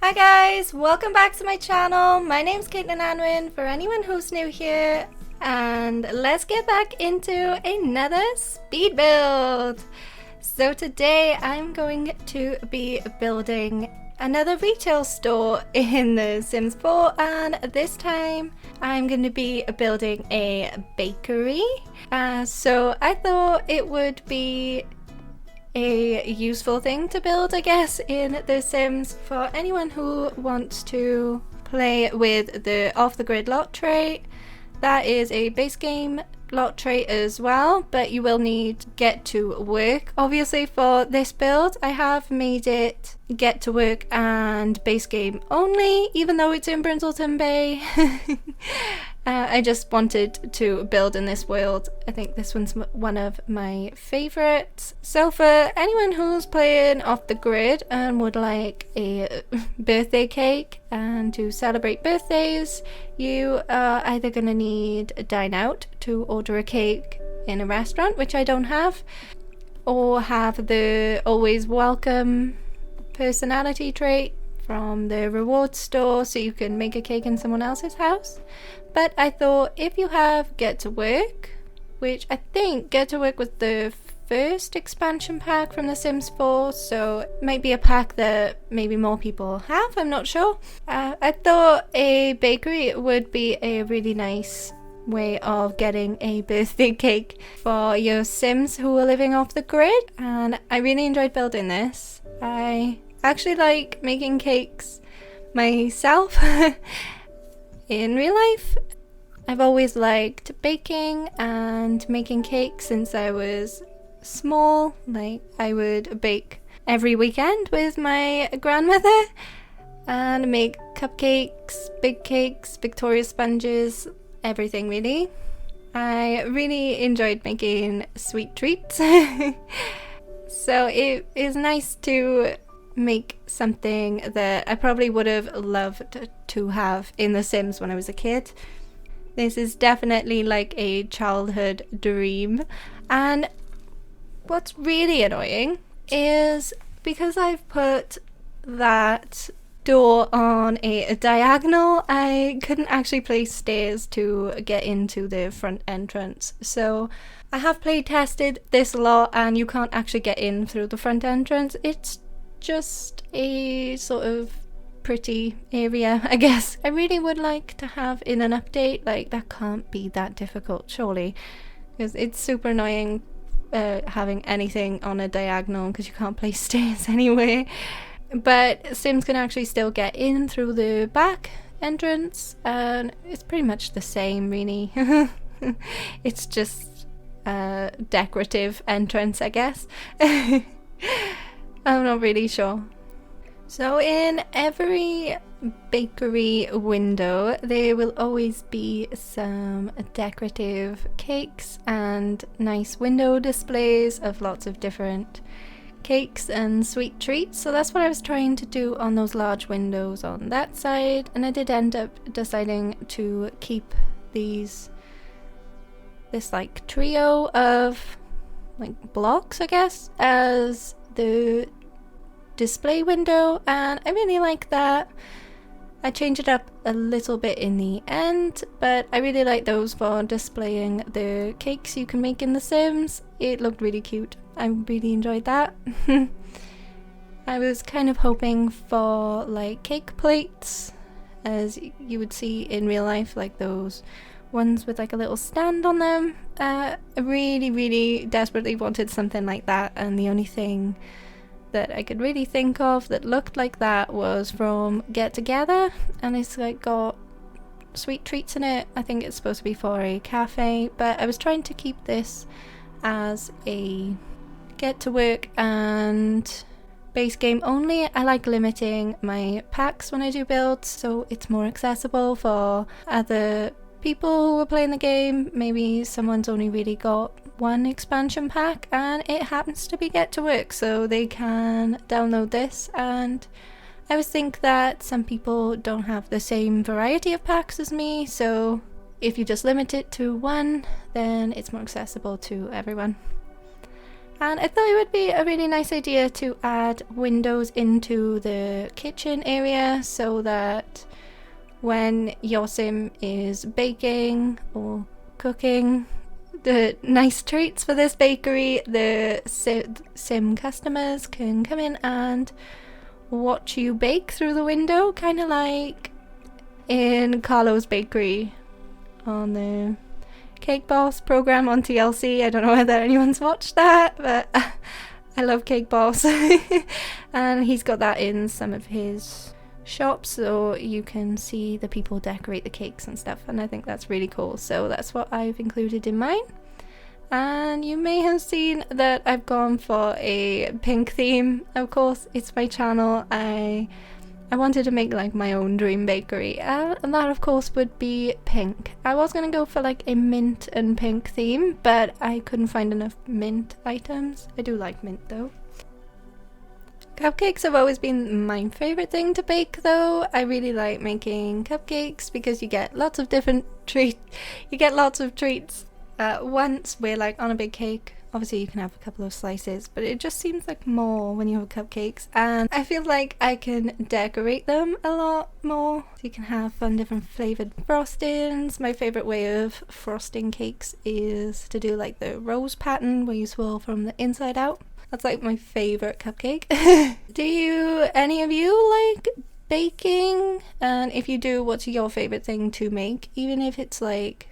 Hi guys, welcome back to my channel. My name's CaitlinAnwyn for anyone who's new here, and let's get back into another speed build. So today I'm going to be building another retail store in The Sims 4, and this time I'm going to be building a bakery. So I thought it would be a useful thing to build, I guess, in The Sims for anyone who wants to play with the off-the-grid lot trait. That is a base game lot trait as well, but you will need get to work. Obviously for this build I have made it get to work and base game only, even though it's in Brindleton Bay. I just wanted to build in this world. I think this one's one of my favorites. So for anyone who's playing off the grid and would like a birthday cake and to celebrate birthdays, you are either going to need a dine out to order a cake in a restaurant, which I don't have, or have the always welcome personality trait from the rewards store so you can make a cake in someone else's house. But I thought if you have Get to Work, which I think Get to Work was the first expansion pack from The Sims 4, so it might be a pack that maybe more people have, I'm not sure. I thought a bakery would be a really nice way of getting a birthday cake for your Sims who are living off the grid, and I really enjoyed building this. I actually like making cakes myself. In real life, I've always liked baking and making cakes since I was small. Like, I would bake every weekend with my grandmother and make cupcakes, big cakes, Victoria sponges, everything really. I really enjoyed making sweet treats. So it is nice to make something that I probably would have loved to have in The Sims when I was a kid. This is definitely like a childhood dream. And what's really annoying is because I've put that door on a diagonal, I couldn't actually place stairs to get into the front entrance. So I have play tested this a lot and you can't actually get in through the front entrance. It's just a sort of pretty area, I guess. I really would like to have in an update, like, that can't be that difficult surely, because it's super annoying having anything on a diagonal because you can't place stairs anyway. But Sims can actually still get in through the back entrance, and it's pretty much the same really. It's just a decorative entrance, I guess. I'm not really sure. So in every bakery window there will always be some decorative cakes and nice window displays of lots of different cakes and sweet treats. So that's what I was trying to do on those large windows on that side, and I did end up deciding to keep this like trio of like blocks, I guess, as the display window, and I really like that. I changed it up a little bit in the end, but I really like those for displaying the cakes you can make in The Sims. It looked really cute. I really enjoyed that. I was kind of hoping for like cake plates, as you would see in real life, like those ones with like a little stand on them. I really desperately wanted something like that, and the only thing that I could really think of that looked like that was from Get Together, and it's like got sweet treats in it. I think it's supposed to be for a cafe, but I was trying to keep this as a Get to Work and base game only. I like limiting my packs when I do builds so it's more accessible for other people who are playing the game. Maybe someone's only really got one expansion pack and it happens to be Get to Work, so they can download this. And I always think that some people don't have the same variety of packs as me, so if you just limit it to one, then it's more accessible to everyone. And I thought it would be a really nice idea to add windows into the kitchen area so that when your sim is baking or cooking the nice treats for this bakery, the sim customers can come in and watch you bake through the window, kind of like in Carlo's bakery on the Cake Boss program on TLC. I don't know whether anyone's watched that, but I love Cake Boss. And he's got that in some of his shops, so you can see the people decorate the cakes and stuff, and I think that's really cool. So that's what I've included in mine. And you may have seen that I've gone for a pink theme. Of course, it's my channel. I wanted to make like my own dream bakery, and that of course would be pink. I was gonna go for like a mint and pink theme, but I couldn't find enough mint items. I do like mint though. Cupcakes have always been my favorite thing to bake though. I really like making cupcakes because you get lots of different treats. You get lots of treats at once. We're like on a big cake. Obviously you can have a couple of slices, but it just seems like more when you have cupcakes, and I feel like I can decorate them a lot more. So you can have fun different flavoured frostings. My favourite way of frosting cakes is to do like the rose pattern where you swirl from the inside out. That's like my favourite cupcake. Do any of you like baking? And if you do, what's your favourite thing to make? Even if it's like,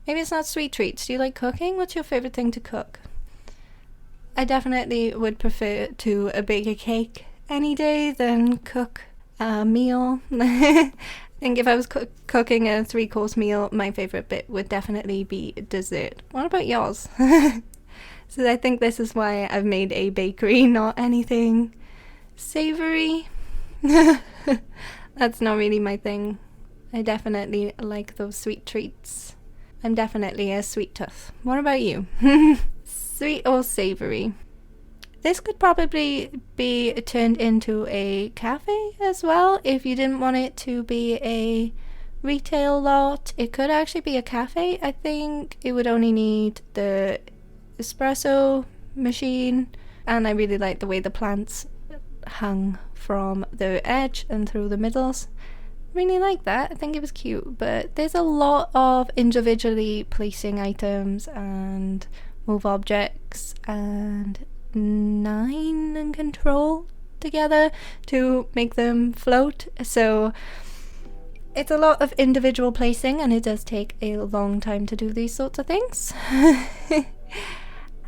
maybe it's not sweet treats. Do you like cooking? What's your favourite thing to cook? I definitely would prefer to bake a cake any day than cook a meal. I think if I was cooking a 3-course meal, my favourite bit would definitely be dessert. What about yours? So I think this is why I've made a bakery, not anything savoury. That's not really my thing. I definitely like those sweet treats. I'm definitely a sweet tooth. What about you? Sweet or savoury? This could probably be turned into a cafe as well. If you didn't want it to be a retail lot, it could actually be a cafe. I think it would only need the espresso machine, and I really like the way the plants hung from the edge and through the middles. Really like that. I think it was cute, but there's a lot of individually placing items and move objects and 9 and control together to make them float, so it's a lot of individual placing, and it does take a long time to do these sorts of things.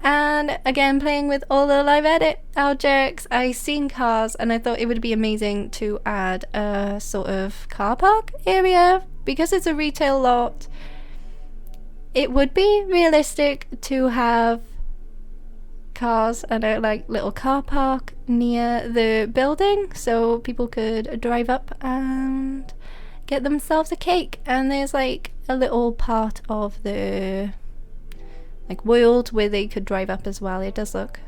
And again, playing with all the live edit objects, I seen cars and I thought it would be amazing to add a sort of car park area. Because it's a retail lot, it would be realistic to have cars and a like little car park near the building so people could drive up and get themselves a cake. And there's like a little part of the like world where they could drive up as well. It does look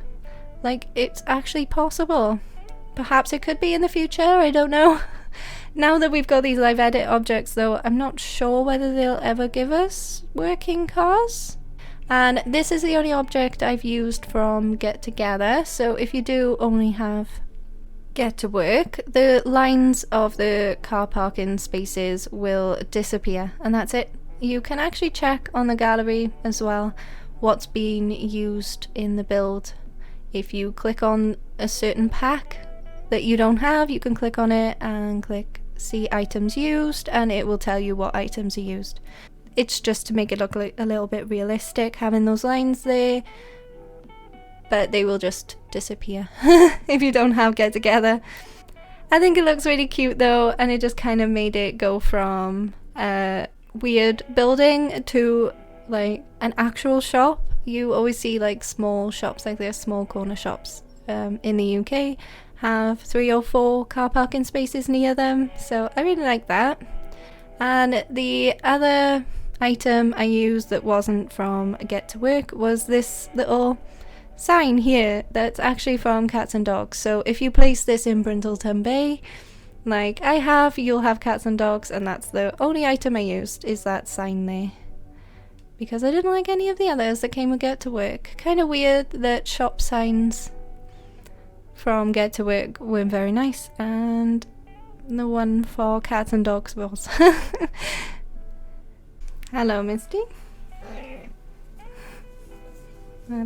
like it's actually possible. Perhaps it could be in the future, I don't know. Now that we've got these live edit objects though, I'm not sure whether they'll ever give us working cars. And this is the only object I've used from Get Together, so if you do only have Get to Work, the lines of the car parking spaces will disappear, and that's it. You can actually check on the gallery as well what's been used in the build. If you click on a certain pack that you don't have, you can click on it and click see items used, and it will tell you what items are used. It's just to make it look like a little bit realistic having those lines there, but they will just disappear if you don't have Get Together. I think it looks really cute though, and it just kind of made it go from a weird building to like an actual shop. You always see like small shops like this, small corner shops in the UK have 3 or 4 car parking spaces near them, so I really like that. And the other item I used that wasn't from Get to Work was this little sign here that's actually from Cats and Dogs. So if you place this in Brindleton Bay like I have, you'll have cats and dogs, and that's the only item I used is that sign there. because I didn't like any of the others that came with Get to Work. Kind of weird that shop signs from Get to Work weren't very nice, and the one for cats and dogs was. Hello, Misty.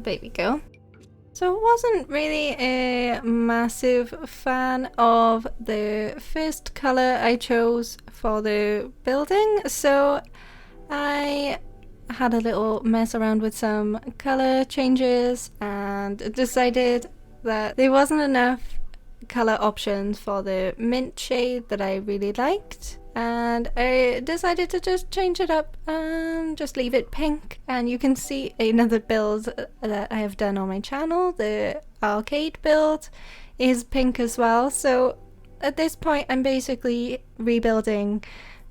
Baby girl. So I wasn't really a massive fan of the first colour I chose for the building, so I had a little mess around with some colour changes and decided that there wasn't enough colour options for the mint shade that I really liked, and I decided to just change it up and just leave it pink. And you can see another build that I have done on my channel. The arcade build is pink as well, so at this point I'm basically rebuilding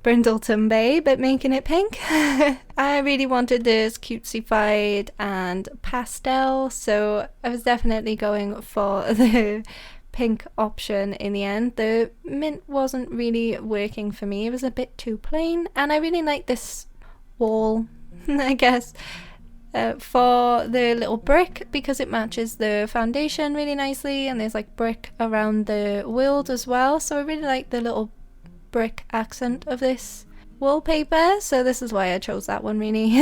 Brindleton Bay but making it pink. I really wanted this cutesy-fied and pastel, so I was definitely going for the pink option in the end. The mint wasn't really working for me, it was a bit too plain, and I really like this wall, I guess, for the little brick, because it matches the foundation really nicely, and there's like brick around the world as well, so I really like the little brick accent of this wallpaper, so this is why I chose that one really.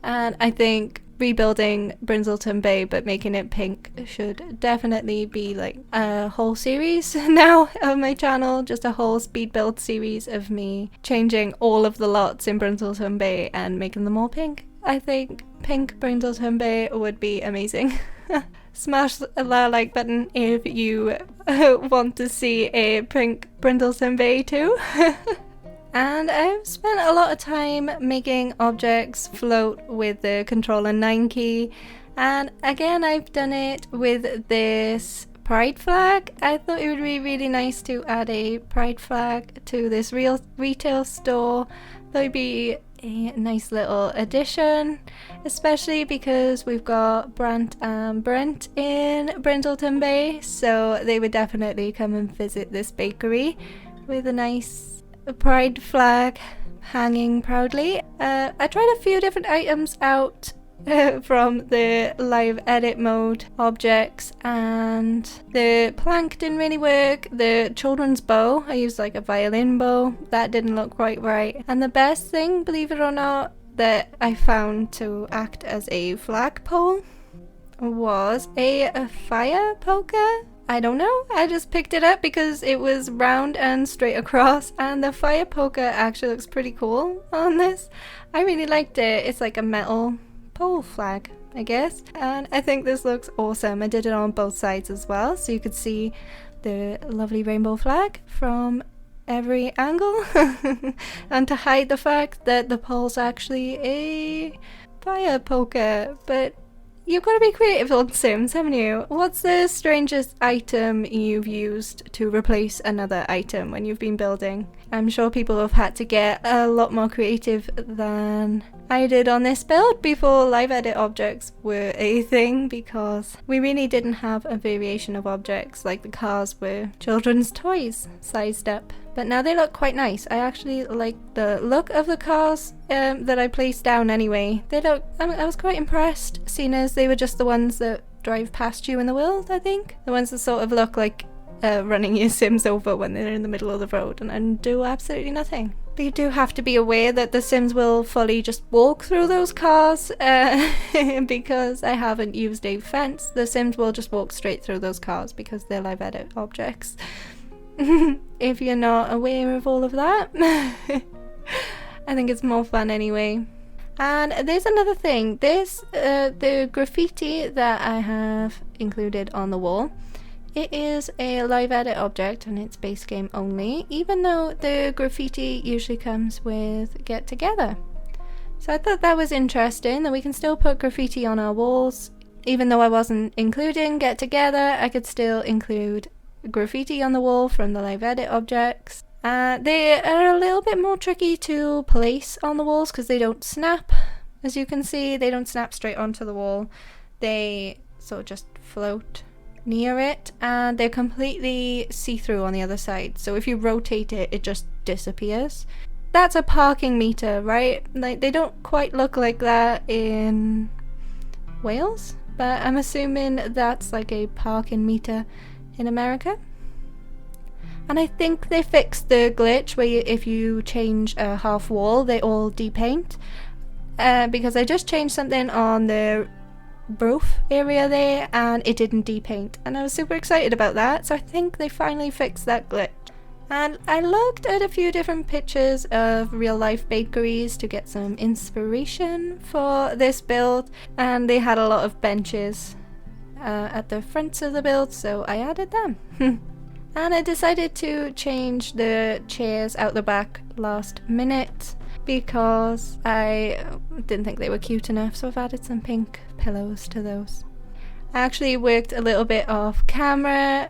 And I think rebuilding Brindleton Bay but making it pink should definitely be like a whole series now on my channel, just a whole speed build series of me changing all of the lots in Brindleton Bay and making them all pink. I think pink Brindleton Bay would be amazing. Smash the like button if you want to see a pink Brindleton Bay too. And I've spent a lot of time making objects float with the Controller 9 key, and again I've done it with this pride flag. I thought it would be really nice to add a pride flag to this retail store. That would be a nice little addition, especially because we've got Brant and Brent in Brindleton Bay, so they would definitely come and visit this bakery with a nice pride flag hanging proudly. I tried a few different items out from the live edit mode objects, and the plank didn't really work. The children's bow, I used like a violin bow, that didn't look quite right. And the best thing, believe it or not, that I found to act as a flagpole was a fire poker. I don't know, I just picked it up because it was round and straight across, and the fire poker actually looks pretty cool on this. I really liked it. It's like a metal pole flag, I guess, and I think this looks awesome. I did it on both sides as well, so you could see the lovely rainbow flag from every angle and to hide the fact that the pole's actually a fire poker. But you've got to be creative on Sims, haven't you? What's the strangest item you've used to replace another item when you've been building? I'm sure people have had to get a lot more creative than I did on this build before live edit objects were a thing, because we really didn't have a variation of objects. Like the cars were children's toys sized up. But now they look quite nice. I actually like the look of the cars that I placed down anyway. They look, I was quite impressed, seeing as they were just the ones that drive past you in the world, I think. The ones that sort of look like running your Sims over when they're in the middle of the road and do absolutely nothing. But you do have to be aware that the Sims will fully just walk through those cars because I haven't used a fence. The Sims will just walk straight through those cars because they're live edit objects. If you're not aware of all of that. I think it's more fun anyway. And there's another thing. There's the graffiti that I have included on the wall. It is a live edit object and it's base game only, even though the graffiti usually comes with Get Together. So I thought that was interesting, that we can still put graffiti on our walls. Even though I wasn't including Get Together, I could still include graffiti on the wall from the live edit objects. They are a little bit more tricky to place on the walls because they don't snap. As you can see, they don't snap straight onto the wall. They sort of just float near it, and they're completely see-through on the other side. So if you rotate it, it just disappears. that's a parking meter, right? Like, they don't quite look like that in Wales, but I'm assuming that's like a parking meter in America. And I think they fixed the glitch where if you change a half wall, they all depaint. Because I just changed something on the roof area there and it didn't depaint. And I was super excited about that, so I think they finally fixed that glitch. And I looked at a few different pictures of real life bakeries to get some inspiration for this build, and they had a lot of benches at the fronts of the build, so I added them. And I decided to change the chairs out the back last minute because I didn't think they were cute enough, so I've added some pink pillows to those. I actually worked a little bit off camera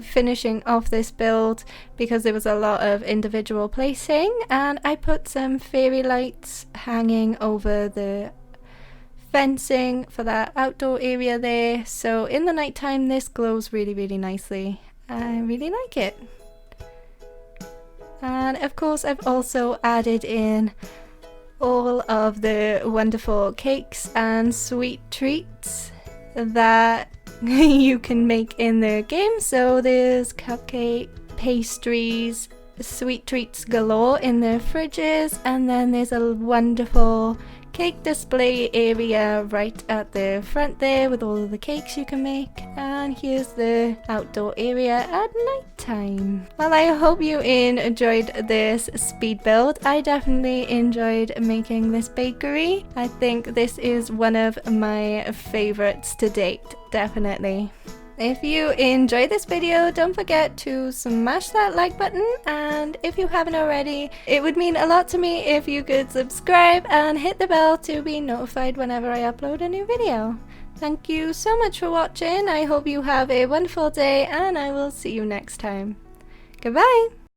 finishing off this build because there was a lot of individual placing, and I put some fairy lights hanging over the fencing for that outdoor area there, so in the nighttime this glows really, really nicely. I really like it. And of course I've also added in all of the wonderful cakes and sweet treats that you can make in the game. So there's cupcake, pastries, sweet treats galore in the fridges, and then there's a wonderful cake display area right at the front there with all of the cakes you can make. And here's the outdoor area at night time. Well, I hope you enjoyed this speed build. I definitely enjoyed making this bakery. I think this is one of my favorites to date, definitely. If you enjoyed this video, don't forget to smash that like button, and if you haven't already, it would mean a lot to me if you could subscribe and hit the bell to be notified whenever I upload a new video. Thank you so much for watching. I hope you have a wonderful day, and I will see you next time. Goodbye!